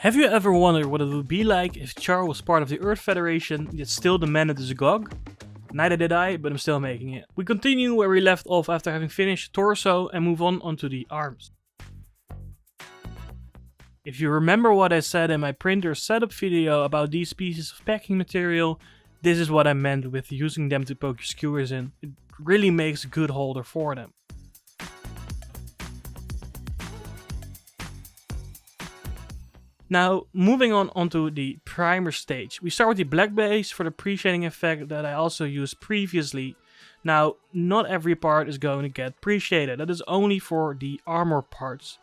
Have you ever wondered what it would be like if Char was part of the Earth Federation yet still demanded a Zagog? Neither did I, but I'm still making it. We continue where we left off after having finished torso and move on onto the arms. If you remember what I said in my printer setup video about these pieces of packing material, this is what I meant with using them to poke your skewers in. It really makes a good holder for them. Now, moving on onto the primer stage. We start with the black base for the pre-shading effect that I also used previously. Now, not every part is going to get pre-shaded. That is only for the armor parts.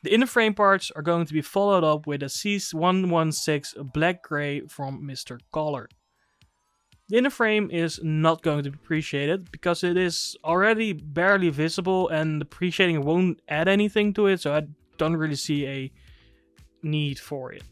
The inner frame parts are going to be followed up with a zeiss 116 black gray from Mr.color. The inner frame is not going to be pre-shaded because it is already barely visible and the pre-shading won't add anything to it, so I don't really see a need for it.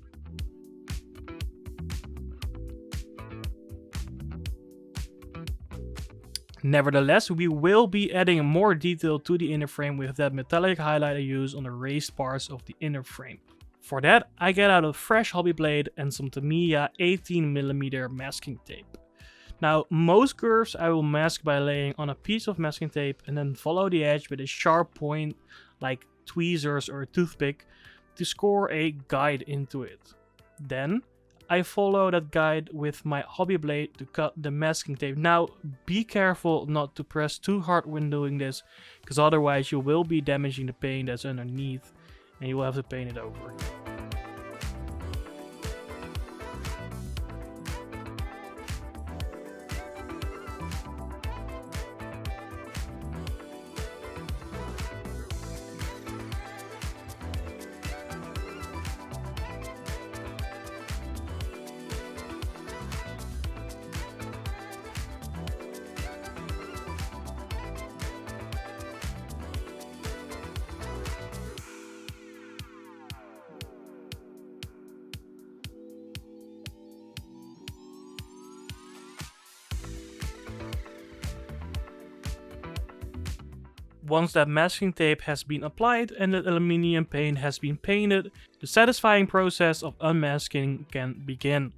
Nevertheless, we will be adding more detail to the inner frame with that metallic highlight I use on the raised parts of the inner frame. For that, I get out a fresh hobby blade and some Tamiya 18mm masking tape. Now, most curves I will mask by laying on a piece of masking tape and then follow the edge with a sharp point like tweezers or a toothpick to score a guide into it. Then, I follow that guide with my hobby blade to cut the masking tape. Now, be careful not to press too hard when doing this, because otherwise you will be damaging the paint that's underneath and you will have to paint it over. Once that masking tape has been applied and the aluminium paint has been painted, the satisfying process of unmasking can begin.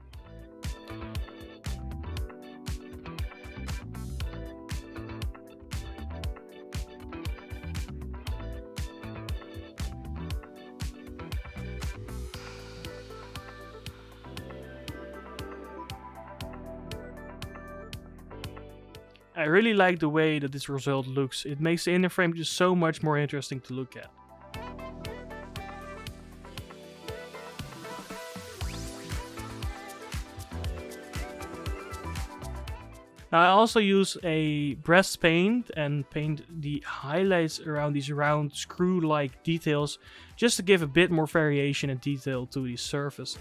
I really like the way that this result looks. It makes the inner frame just so much more interesting to look at. Now I also use a breast paint and paint the highlights around these round screw-like details just to give a bit more variation and detail to the surface.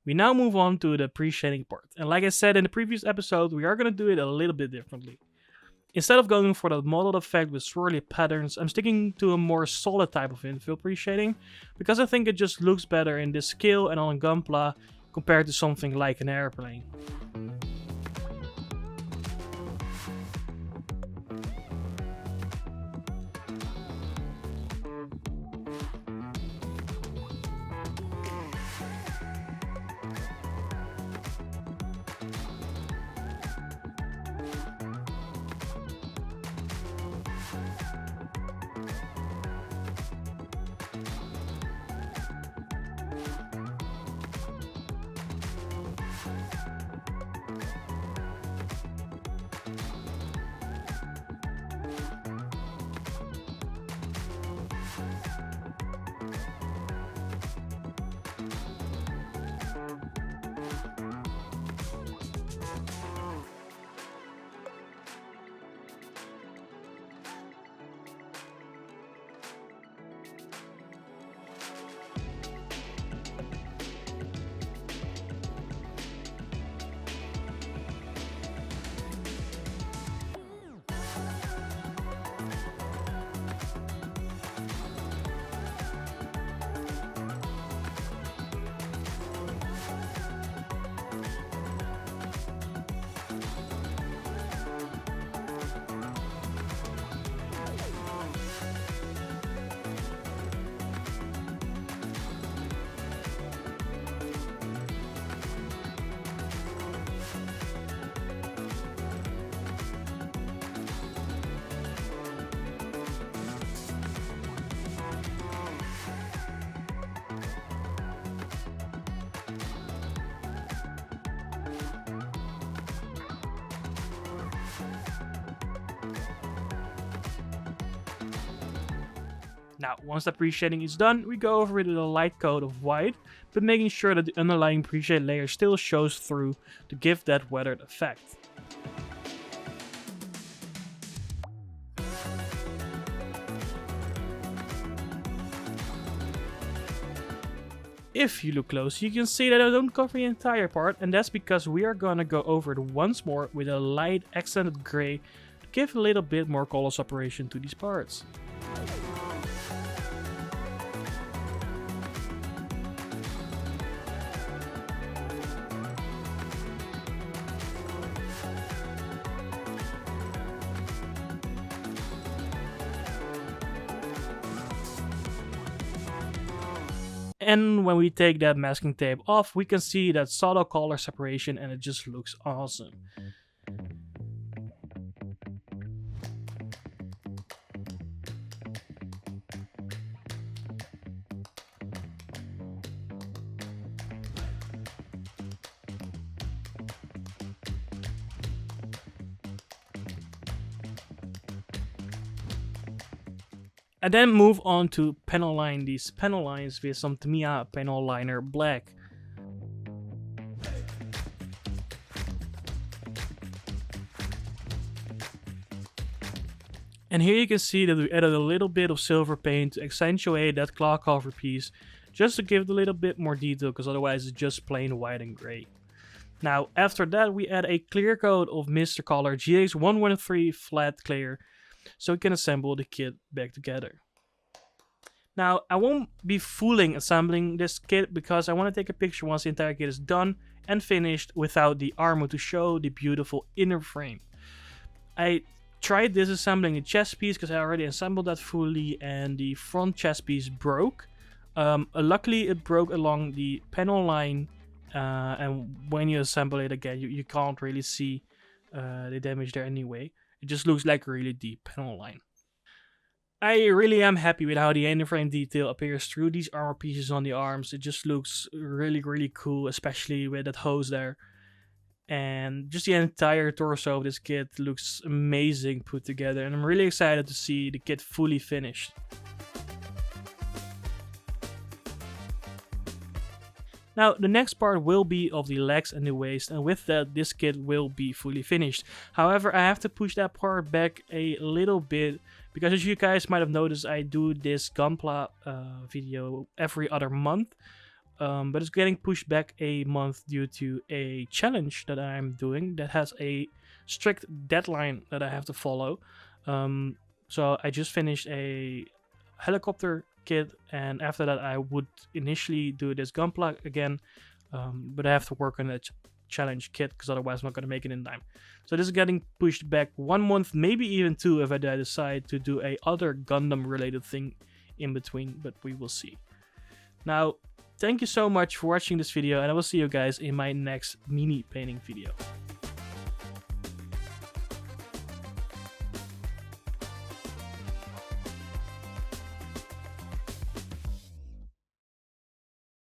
We now move on to the pre-shading part, and like I said in the previous episode, we are going to do it a little bit differently. Instead of going for the modeled effect with swirly patterns, I'm sticking to a more solid type of infill pre-shading, because I think it just looks better in this scale, and on Gunpla, compared to something like an airplane. Now, once the pre-shading is done, we go over with a light coat of white, but making sure that the underlying pre-shade layer still shows through to give that weathered effect. If you look close, you can see that I don't cover the entire part, and that's because we are gonna go over it once more with a light accented gray to give a little bit more color separation to these parts. And when we take that masking tape off, we can see that subtle color separation and it just looks awesome. And then move on to panel line these panel lines with some Tamiya panel liner black. And here you can see that we added a little bit of silver paint to accentuate that claw cover piece, just to give it a little bit more detail, because otherwise it's just plain white and gray. Now after that we add a clear coat of Mr.color GX113 flat clear, so we can assemble the kit back together. Now, I won't be fooling assembling this kit because I want to take a picture once the entire kit is done and finished without the armor to show the beautiful inner frame. I tried disassembling the chest piece because I already assembled that fully and the front chest piece broke. Luckily it broke along the panel line, and when you assemble it again you can't really see the damage there anyway. It just looks like a really deep panel line. I really am happy with how the inner frame detail appears through these armor pieces on the arms. It just looks really cool, especially with that hose there. And just the entire torso of this kit looks amazing put together, and I'm really excited to see the kit fully finished. Now, the next part will be of the legs and the waist, and with that, this kit will be fully finished. However, I have to push that part back a little bit, because as you guys might have noticed, I do this Gunpla video every other month. But it's getting pushed back a month due to a challenge that I'm doing that has a strict deadline that I have to follow. So I just finished a helicopter kit, and after that I would initially do this Gunpla again. but I have to work on that challenge kit because otherwise I'm not going to make it in time. So this is getting pushed back 1 month, maybe even 2 if I decide to do a other Gundam related thing in between, but we will see. Now, thank you so much for watching this video, and I will see you guys in my next mini painting video.